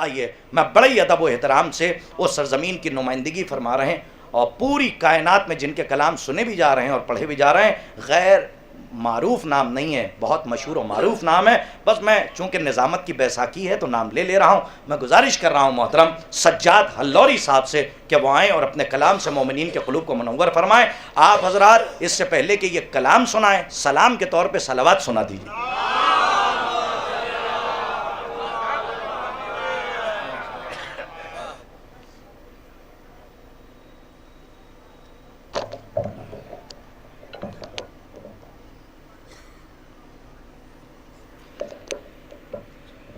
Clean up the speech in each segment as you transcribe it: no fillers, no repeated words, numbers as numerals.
आइए, मैं बड़े ही अदब व एहतराम से उस सरज़मीन की नुमाइंदगी फरमा रहे हैं और पूरी कायनात में जिनके कलाम सुने भी जा रहे हैं और पढ़े भी जा रहे हैं, गैर मारूफ नाम नहीं है, बहुत मशहूर और मारूफ नाम है। बस मैं चूँकि निज़ामत की बैसाखी है तो नाम ले रहा हूँ। मैं गुजारिश कर रहा हूँ मोहतरम सज्जाद हल्लौरी साहब से कि वो आएँ और अपने कलाम से मोमिनीन के क़ुलूब को मुनव्वर फरमाएँ। आप हज़रात इससे पहले कि ये कलाम सुनाएँ, सलाम के तौर पर सलावत सुना दीजिए।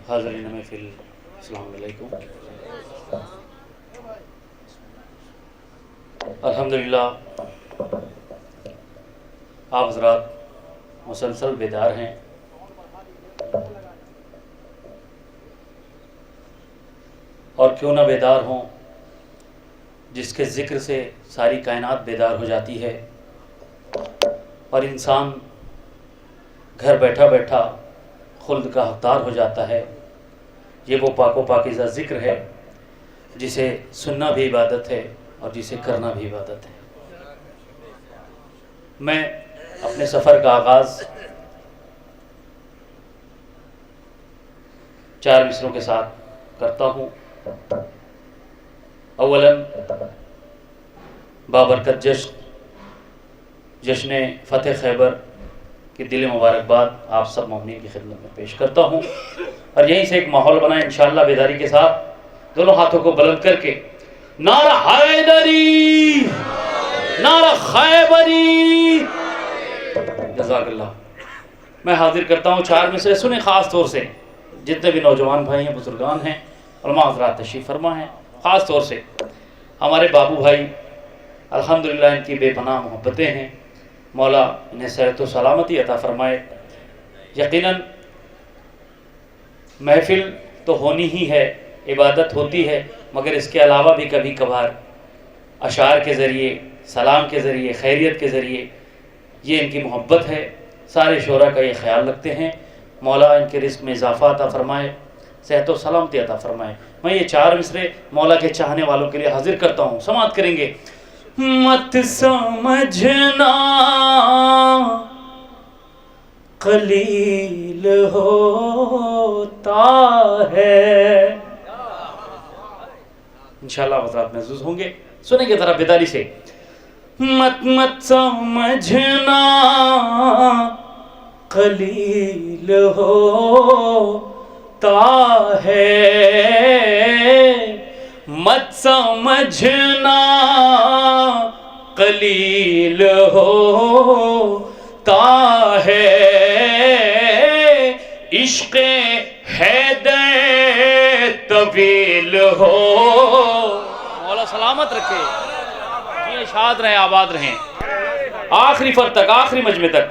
हाज़रीन महफ़िल, अस्सलामु अलैकुम। अल्हम्दुलिल्लाह आप हज़रात मुसलसल बेदार हैं। और क्यों ना बेदार हों, जिसके ज़िक्र से सारी कायनात बेदार हो जाती है और इंसान घर बैठा बैठा खुल्द का हक़दार हो जाता है। ये वो पाको पाकीज़ा ज़िक्र है जिसे सुनना भी इबादत है और जिसे करना भी इबादत है। मैं अपने सफ़र का आगाज़ 4 मिसरों के साथ करता हूँ। अव्वलन बाबरकत जश्न फ़तेह खैबर की दिल मुबारकबाद आप सब मोमिनीन की खिदमत में पेश करता हूँ। और यहीं से एक माहौल बना इंशाअल्लाह बेदारी के साथ, दोनों हाथों को बुलंद करके नारा हैदरी, नारा खैबरी, जज़ाकल्लाह। मैं हाजिर करता हूँ 4 मिसरे, सुने ख़ास तौर से जितने भी नौजवान भाई हैं, बुजुर्गान हैं, उलमा हज़रात तशरीफ़ फरमा हैं। ख़ास तौर से हमारे बाबू भाई, अल्हम्दुलिल्लाह इनकी बेपनाह मोहब्बतें हैं, मौला इन्हें सेहत व सलामती अता फ़रमाए। यकीनन महफ़िल तो होनी ही है, इबादत होती है, मगर इसके अलावा भी कभी कभार अशार के ज़रिए, सलाम के ज़रिए, खैरियत के ज़रिए, ये इनकी मोहब्बत है। सारे शोरा का ये ख्याल रखते हैं। मौला इनके रिज़्क़ में इजाफ़ा अता फ़रमाए, सेहत व सलामती अता फ़रमाए। मैं ये 4 मिसरे मौला के चाहने वालों के लिए हाजिर करता हूँ, समाअत करेंगे। मत समझना कलील होता है। इंशाअल्लाह हज़रात महसूस होंगे, सुनेंगे ज़रा बेदारी से। मत समझना कलील होता है, मत समझना कलील होता है, इश्क़ हैदर तवील हो। मौला सलामत रखे, ये शाद रहें, आबाद रहें, आखिरी फर तक, आखिरी मजमे तक।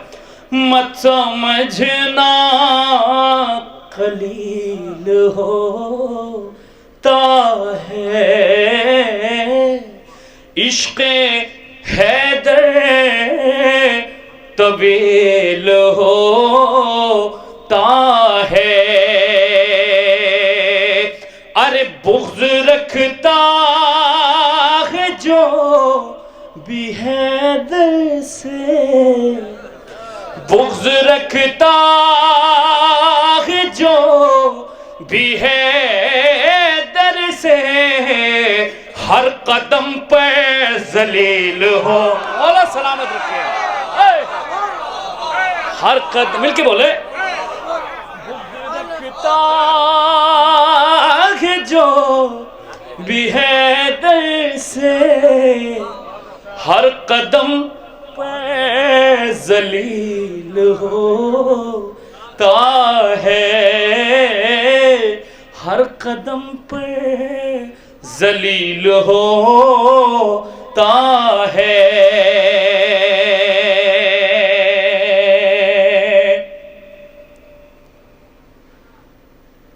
मत समझना खलील होता है, इश्क़ हैदर तवील होता है। अरे बुग़्ज़ रखता है जो भी हैदर से, बुग़्ज़ रखता है जो भी हैदर से, हर कदम पर जलील हो। मौला सलामत रखे, हर कदम मिलके बोले। रखता है जो भी हैदर से, हर कदम पर जलील होता है, हर कदम पर जलील होता है।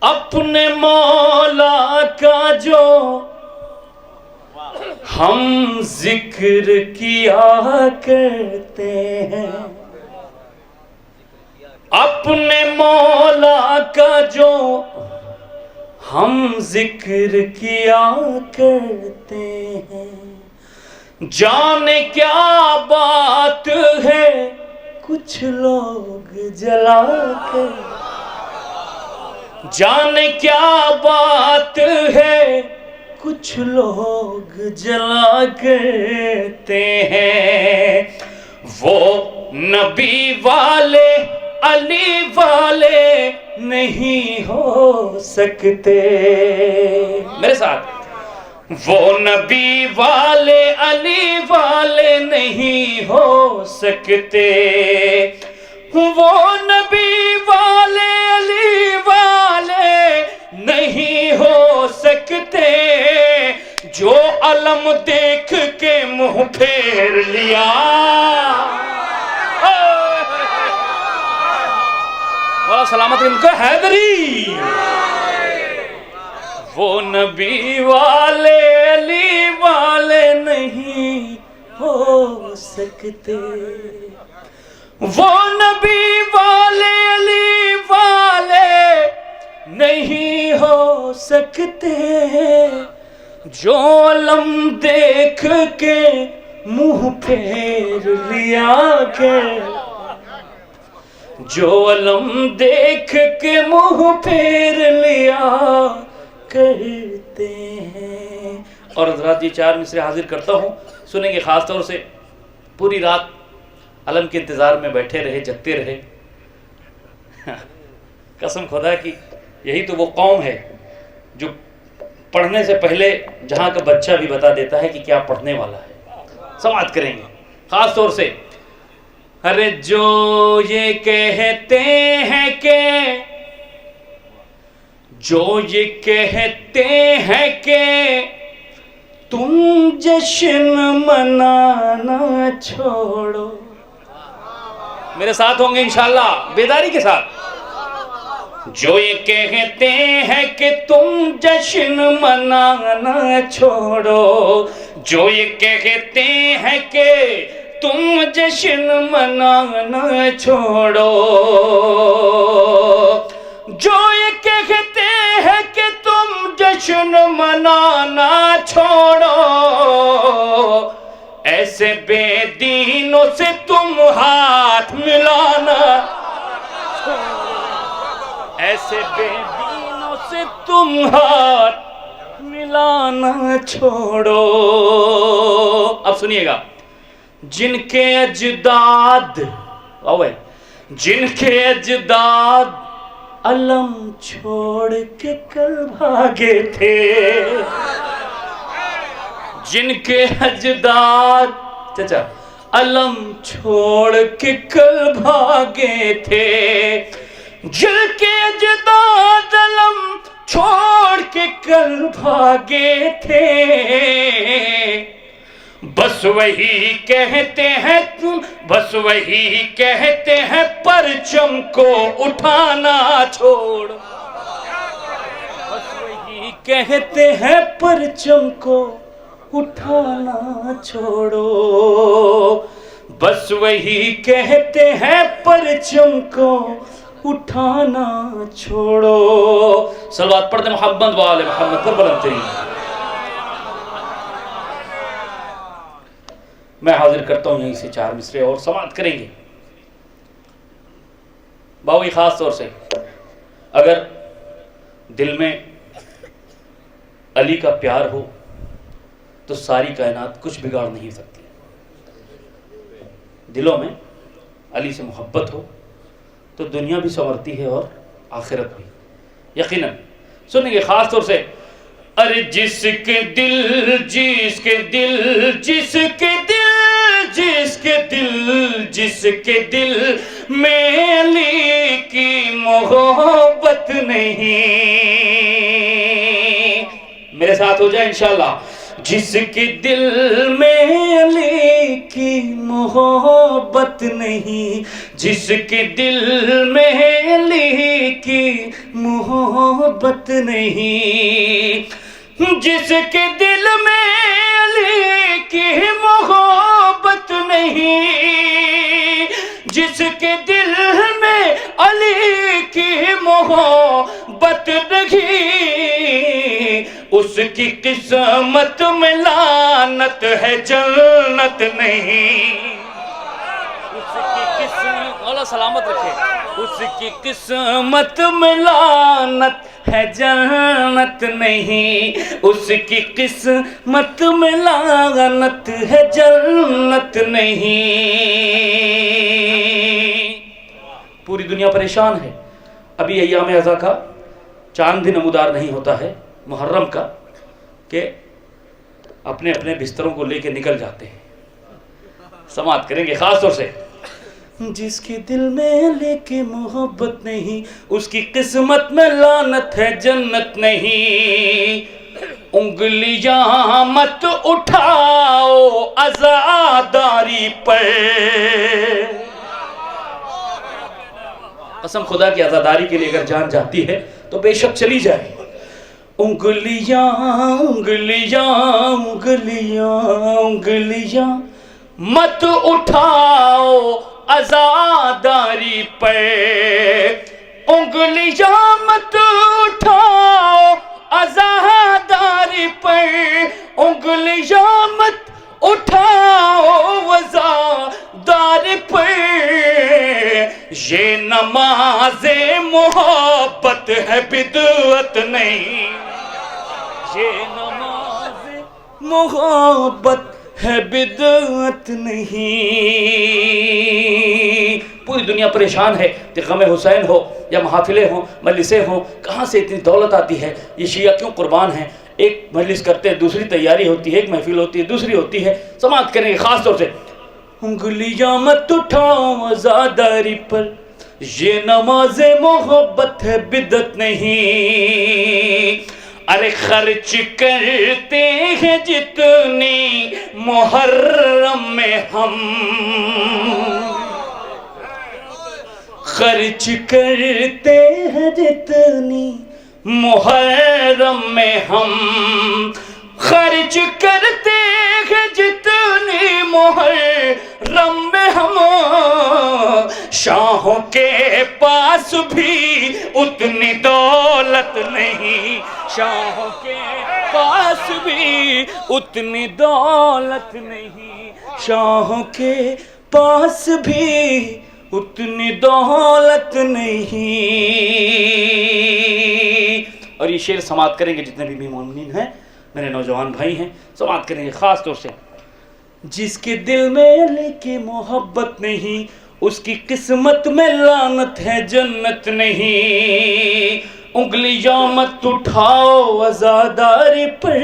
अपने मौला का जो हम जिक्र किया करते हैं, अपने मौला का जो हम जिक्र किया करते हैं, जाने क्या बात है कुछ लोग जला कर, जाने क्या बात है कुछ लोग जला करते हैं। वो नबी वाले अली वाले नहीं हो सकते। मेरे साथ, वो नबी वाले अली वाले नहीं हो सकते। वो नबी वाले अली वाले नहीं हो सकते, जो अलम देख के मुंह फेर लिया। वाला सलामत इनका हैदरी। वो नबी वाले अली वाले नहीं हो सकते। वो नबी वाले अली वाले नहीं हो सकते, जो अलम देख के मुंह फेर लिया के, जो अलम देख के मुंह फेर लिया करते हैं। और हज़रात जी 4 मिसरे हाजिर करता हूँ, सुनेंगे। ख़ास तौर से पूरी रात अलम के इंतज़ार में बैठे रहे, जगते रहे। कसम खुदा की यही तो वो कौम है जो पढ़ने से पहले जहाँ का बच्चा भी बता देता है कि क्या पढ़ने वाला है। समाअत करेंगे ख़ास तौर से। अरे जो ये कहते हैं कि, जो ये कहते हैं कि तुम जश्न मनाना छोड़ो, मेरे साथ होंगे इंशाल्लाह बेदारी के साथ। जो ये कहते हैं कि तुम जश्न मनाना छोड़ो, जो ये कहते हैं कि तुम जश्न मनाना छोड़ो, जो ये कहते हैं कि तुम जश्न मनाना छोड़ो, ऐसे बेदीनों से तुम हाथ मिलाना, ऐसे बेदीनों से तुम हाथ मिलाना छोड़ो। अब सुनिएगा, जिनके अजदाद, जिनके अजदाद अलम छोड़ के कल भागे थे, जिनके अजदाद चाचा अलम छोड़ के कल भागे थे, जिनके अजदाद अलम छोड़ के कल भागे थे, बस वही कहते हैं तुम, बस वही कहते हैं परचम को उठाना छोड़, बस वही कहते हैं परचम को उठाना छोड़ो, बस वही कहते हैं परचम को उठाना छोड़ो। सलवात पढ़ते मोहम्मद वाले मोहम्मद पर बुलंद तरीन। मैं हाजिर करता हूँ यहीं से 4 मिसरे और समाअत करेंगे। बावी खास तौर से अगर दिल में अली का प्यार हो तो सारी कायनात कुछ बिगाड़ नहीं सकती। दिलों में अली से मोहब्बत हो तो दुनिया भी संवरती है और आखिरत भी यकीनन। सुनेंगे खास तौर से, अरे जिसके दिल जिसके दिल जिसके दिल जिसके दिल जिसके दिल में अली की मोहब्बत नहीं, मेरे साथ हो जाए इंशाल्लाह। जिसके दिल में अली की मोहब्बत नहीं, जिसके दिल में अली की मोहब्बत नहीं, जिसके दिल में अली की मोहब्बत नहीं, जिसके दिल में अली की मोहब्बत नहीं, उसकी किस्मत में लानत है जन्नत नहीं। उसकी किस्मत, मौला सलामत रखे, उसकी किस्मत में लानत है जन्नत नहीं। उसकी किस्मत में लानत है जन्नत नहीं। पूरी दुनिया परेशान है। अभी अय्याम अज़ा का चांद भी नमूदार नहीं होता है मुहर्रम का, कि अपने अपने बिस्तरों को लेके निकल जाते हैं। समाअत करेंगे खास तौर से, जिसके दिल में लेके मोहब्बत नहीं, उसकी किस्मत में लानत है जन्नत नहीं। उंगलियां मत उठाओ आज़ादारी पर, कसम खुदा की आज़ादारी के लिए अगर जान जाती है तो बेशक चली जाए। उंगलियां उंगलियां उंगलियां उंगलियां मत उठाओ आज़ादारी पर, उंगलियां मत उठाओ आज़ादारी पर, उंगलियां मत उठाओ आज़ादारी पर। ये नमाज़े मोहब्बत है बिदअत नहीं। ये नमाज़े मोहब्बत है बिदअत नहीं। पूरी दुनिया परेशान है कि गम हुसैन हो या महफिलें हो, मजलिसें हो, कहाँ से इतनी दौलत आती है, ये शिया क्यों कुर्बान हैं। एक मजलिस करते हैं, दूसरी तैयारी होती है, एक महफिल होती है, दूसरी होती है। समाअत करेंगे खास तौर से, उंगलियां मत उठाओ आज़ादारी पर, ये नमाज़े मोहब्बत है बिदअत नहीं। अरे खर्च करते हैं जितनी मुहर्रम में हम, खर्च करते हैं जितनी मुहर्रम में हम, खर्च करते हैं जितनी मुहर्रम में हम। शाहों के पास भी उतनी दौलत नहीं, शाहों के पास भी उतनी दौलत नहीं, शाहों के पास भी उतनी दौलत नहीं। और ये शेर समाअत करेंगे जितने भी मोमिन हैं, मेरे नौजवान भाई हैं, समाअत करेंगे खास तौर से। जिसके दिल में अली की मोहब्बत नहीं, उसकी किस्मत में लानत है जन्नत नहीं। उंगलियां मत उठाओ आज़ादारी पर,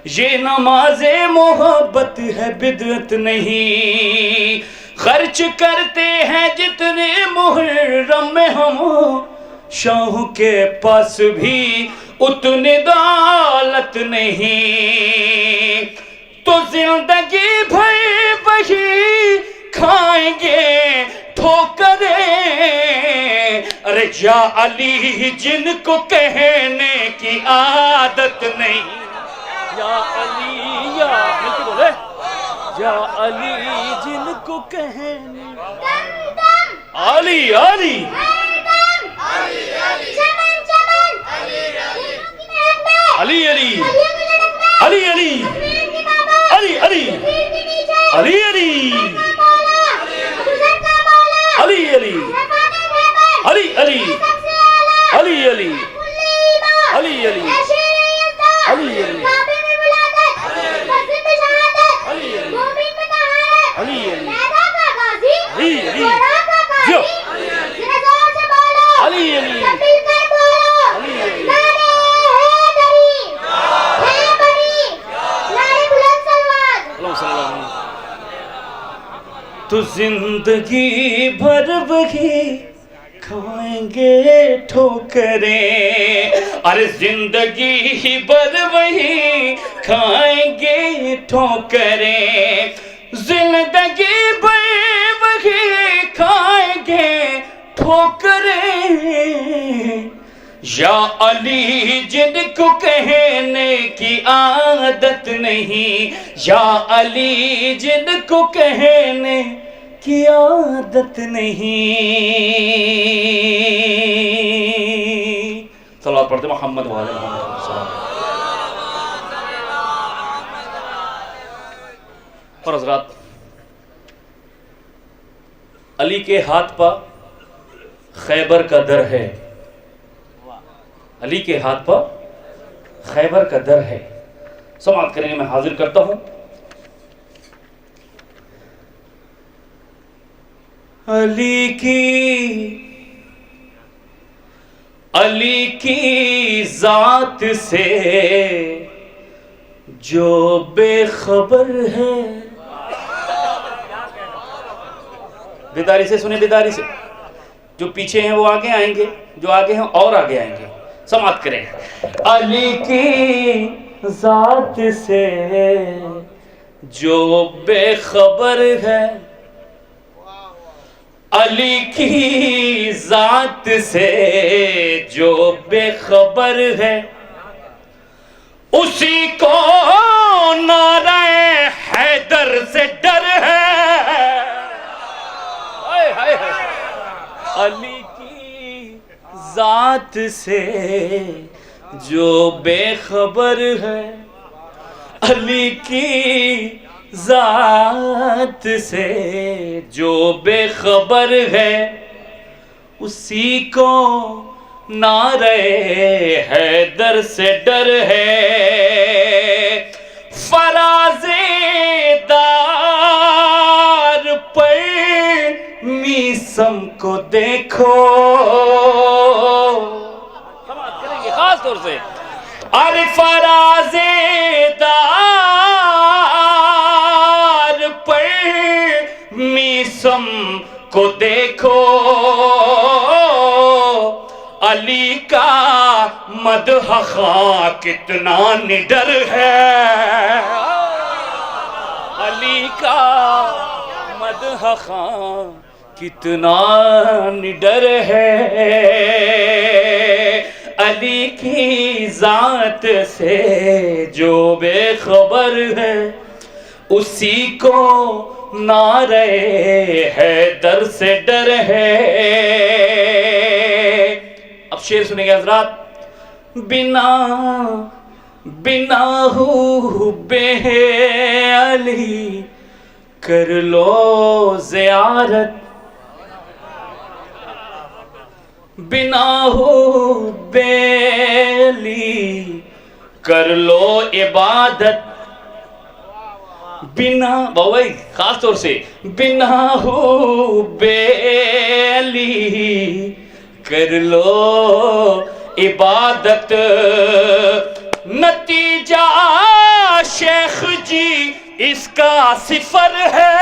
ये नमाज़े मोहब्बत है बिदअत नहीं। खर्च करते हैं जितने मुहर्रम में हम, शाहों के पास भी उतनी दौलत नहीं। तो जिंदगी भर वही खाएंगे ठोकरें। अरे या अली जिनको कहने की आदत नहीं, या अली या मिलके बोले, या अली जिनको कहने, अली अली अली अली अली अली अली अली अली अली अली अली अली अली अली अली अली अली तो जिंदगी भर वही खाएंगे ठोकरें। अरे जिंदगी भर वही खाएंगे ठोकरें, जिंदगी भर वही खाएंगे ठोकरें। या अली जिनको कहने की आदत नहीं, या अली जिनको कहने की आदत नहीं। सल्लल्लाहु पढ़ते मोहम्मद वाले मोहम्मद। और हजरात, अली के हाथ पर खैबर का दर है, अली के हाथ पर खैबर का दर है। समाप्त करेंगे, मैं हाजिर करता हूं। अली की जात से जो बेखबर है। बेदारी से सुने, बेदारी से। जो पीछे हैं वो आगे आएंगे, जो आगे हैं और आगे आएंगे। समाप्त करें। अली की जात से जो बेखबर है, अली की जात से जो बेखबर है, उसी को नारे हैदर से डर है। हाय हाय हाय। अली की जात से जो बेखबर है, अली की जात से जो बेखबर है, उसी को नारे हैदर से डर है। फराज़ेदार पर मीसम को देखो, समाप्त करेंगे खास तौर से। अरे फराज़ेदार पर मीसम को देखो, अली का मदह खां कितना निडर है। अली का मदह खां कितना निडर है। अली की जात से जो बेखबर है, उसी को नारे हैदर से डर है। अब शेर सुनेंगे हजरात। बिना बिना हुब्बे अली कर लो ज़ियारत, बिना हुब्बे अली कर लो इबादत, बिना भाई खास तौर से बिना हुब्बे अली कर लो इबादत। नतीजा शेख जी इसका सिफर है।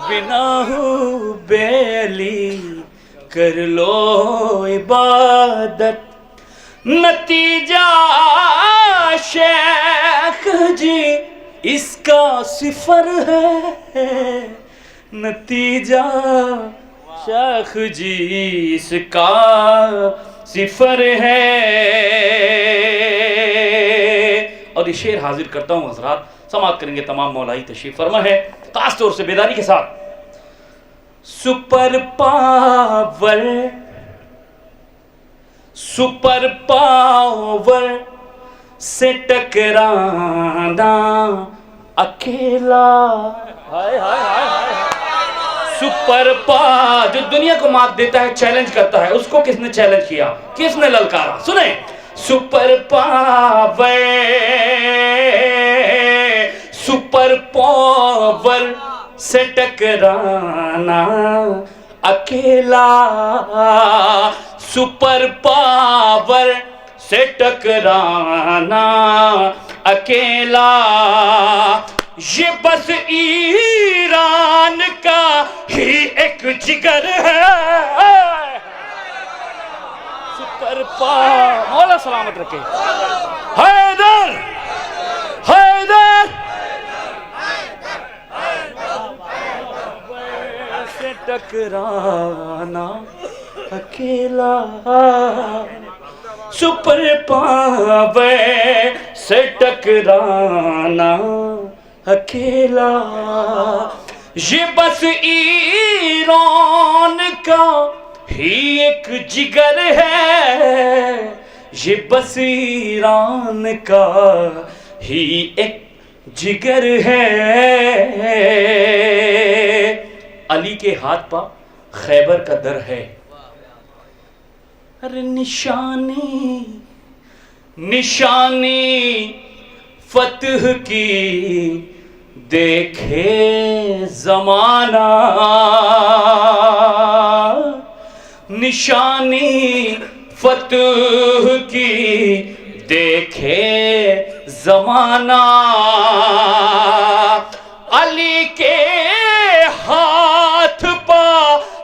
बिना हुब्बे अली कर लो इबादत, नतीजा शेख जी इसका सिफर है। नतीजा शेख जी इसका सिफर है। और ये शेर हाजिर करता हूँ हजरात, समाप्त करेंगे। तमाम मौलाई तशरीफ फरमा है, खास तौर से बेदारी के साथ। सुपर पावर, सुपर पावर से टकराना अकेला। हाय हाय हाय हाय। सुपर पावर जो दुनिया को मात देता है, चैलेंज करता है, उसको किसने चैलेंज किया, किसने ललकारा? सुने। सुपर पावर, सुपर पावर से टकराना अकेला, सुपर पावर से टकराना अकेला। ये बस ईरान का ही एक जिगर है। सुपर पावर, मौला सलामत रखे। हैदर हैदर से टकराना अकेला, सुपर पावर से टकराना अकेला। ये बस ईरान का ही एक जिगर है। ये बस ईरान का ही एक जिगर है। अली के हाथ पा खैबर का दर है। अरे निशानी निशानी फतह की देखे जमाना, निशानी फतह की देखे जमाना। अली के हाथ पा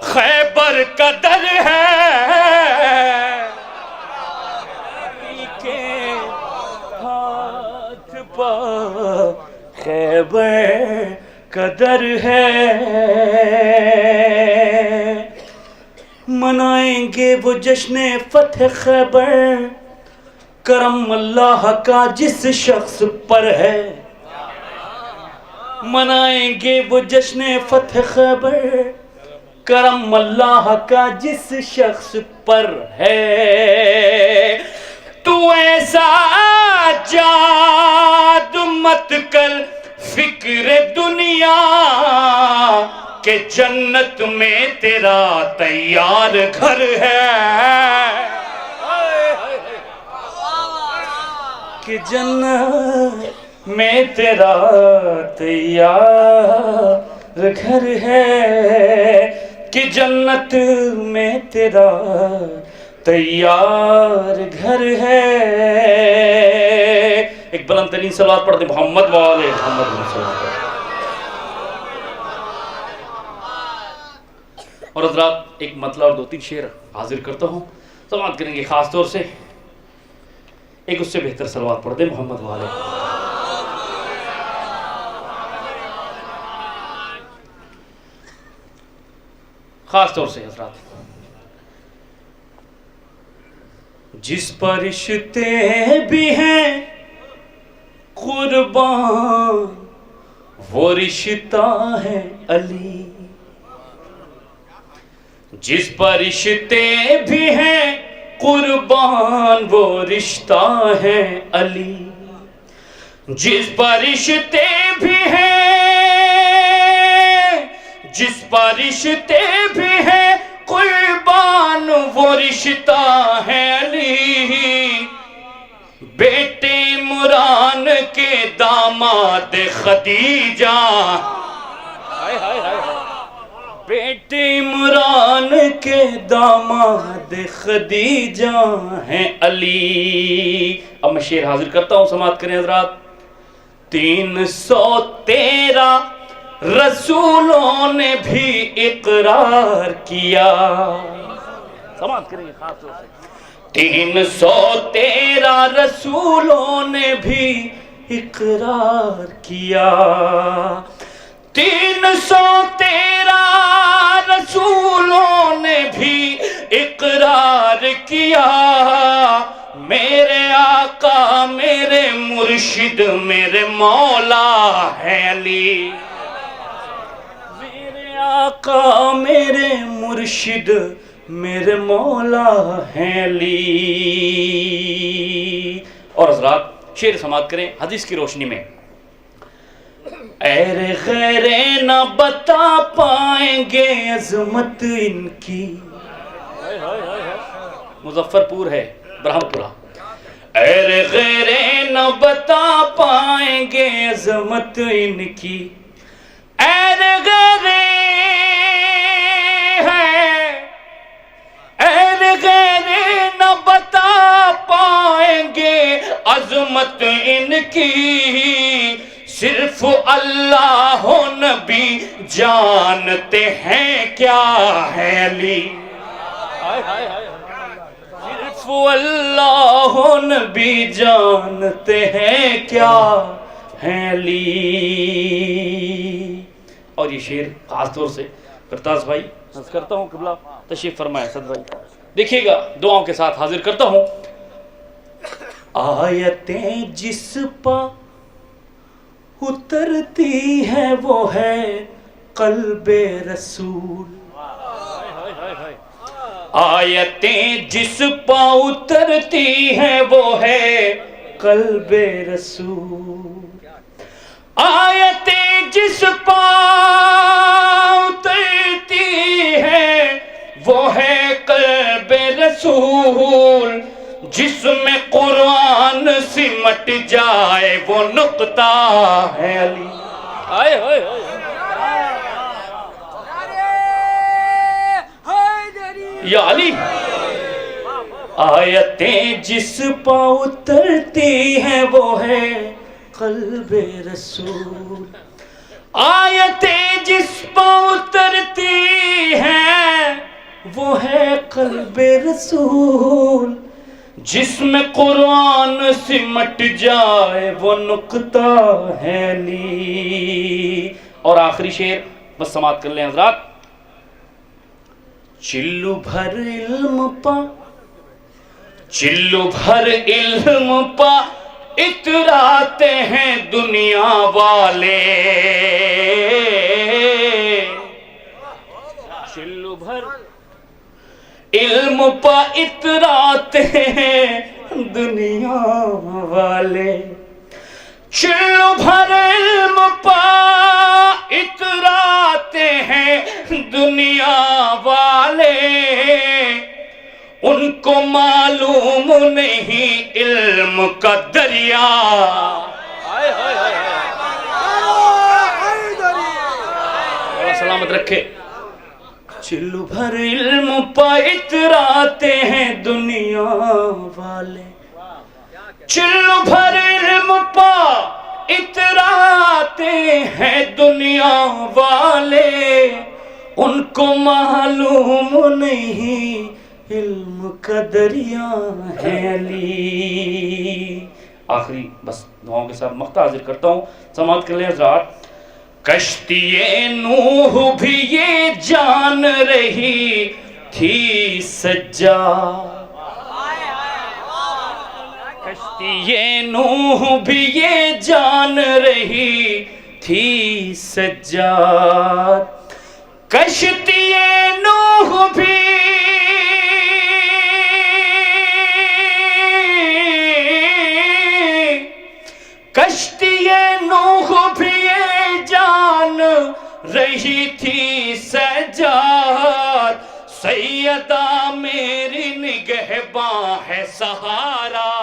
खैबर का दर है। अली के हाथ पा खैबर का दर है। मनाएंगे वो जश्न फतह खैबर, करम अल्लाह का जिस शख्स पर है। मनाएंगे वो जश्न फतह खैबर, करम अल्लाह का जिस शख्स पर है। तू ऐसा जादू मत कर फिक्र दुनिया के, जन्नत में तेरा तैयार घर है। कि जन्नत में तेरा तैयार घर है। कि जन्नत में तेरा तैयार घर है। एक बुलंद तरीन सलावत पढ़ते मोहम्मद वाले मोहम्मद। और हज़रात एक मतलब और 2-3 शेर हाजिर करता हूँ, समाअत करेंगे खास तौर से। एक उससे बेहतर सलवात पढ़ दे मोहम्मद वाले। खास तौर से हजरात, जिस पर रिश्ते भी हैं कुर्बान, वो रिश्ता है अली। जिस पर रिश्ते भी हैं कुर्बान, वो रिश्ता है अली। जिस पर रिश्ते भी हैं, जिस पर रिश्ते भी हैं कुर्बान, वो रिश्ता है अली। बेटे इमरान के दामाद खदीजा, बेटे इमरान के दामाद खदीजा हैं अली। अब मैं शेर हाजिर करता हूं, समाअत करें हजरात। 313 रसूलों ने भी इकरार किया। समाअत करेंगे खास तौर से। 313 रसूलों ने भी इकरार किया। 313 रसूलों ने भी इकरार किया। मेरे आका मेरे मुर्शिद मेरे मौला है अली। मेरे आका मेरे मुर्शिद मेरे मौला है अली। और हजरात शेर समाअत करें हदीस की रोशनी में। ऐरे गैरे न बता पाएंगे अजमत इनकी। मुजफ्फरपुर है ब्रह्मपुरा। ऐरे गैरे न बता पाएंगे अजमत इनकी। ऐरे गैरे है, ऐरे गैरे न बता पाएंगे अजमत इनकी। सिर्फ अल्लाह नबी जानते हैं क्या है अली। सिर्फ अल्लाह नबी जानते हैं क्या है अली। और ये शेर खास तौर से करताज भाई अर्ज करता हूँ, क़िबला तशरीफ फरमाए सद भाई, देखिएगा दुआओं के साथ हाजिर करता हूँ। आयतें जिस पा उतरती है वो है क़ल्बे रसूल। आयतें जिस पा उतरती हैं वो है क़ल्बे रसूल। आयतें जिस पाँव उतरती है वो है क़ल्बे रसूल, जिसमें कुरान सिमट जाए वो नुक्ता है अली। आए होए या अली। आयतें जिस पाँव उतरती हैं वो है क़ल्बे रसूल। आयतें जिस पाँव उतरती हैं वो है क़ल्बे रसूल, जिसमें कुरान सिमट जाए वो नुक्ता है अली। और आखिरी शेर बस समाप्त कर लें हज़रात। चिल्लू भर इल्म पा, चिल्लू भर इल्म पा इतराते हैं दुनिया वाले। चिल्लू भर इल्म पा इतराते हैं दुनिया वाले। चिल्लू भर इल्म पा इतराते हैं दुनिया वाले, उनको मालूम नहीं इल्म का दरिया। सलामत रखे। चिल्लू भर इल्म पा इतराते हैं दुनिया वाले। चिल्लू भर इल्म पा इतराते हैं दुनिया वाले, उनको मालूम नहीं इल्म का दरिया है अली। आखिरी बस दुआओं के साथ मक्ता हाजिर करता हूँ, समाप्त कर लें हज़रात। कश्ती नूह भी ये जान रही थी सज्जा, कश्ती नूह भी ये जान रही थी सज्जाद। कश्ती नूह भी नूह भी ये जान रही थी सज्जाद। सैयदा मेरी निगहबां है सहारा।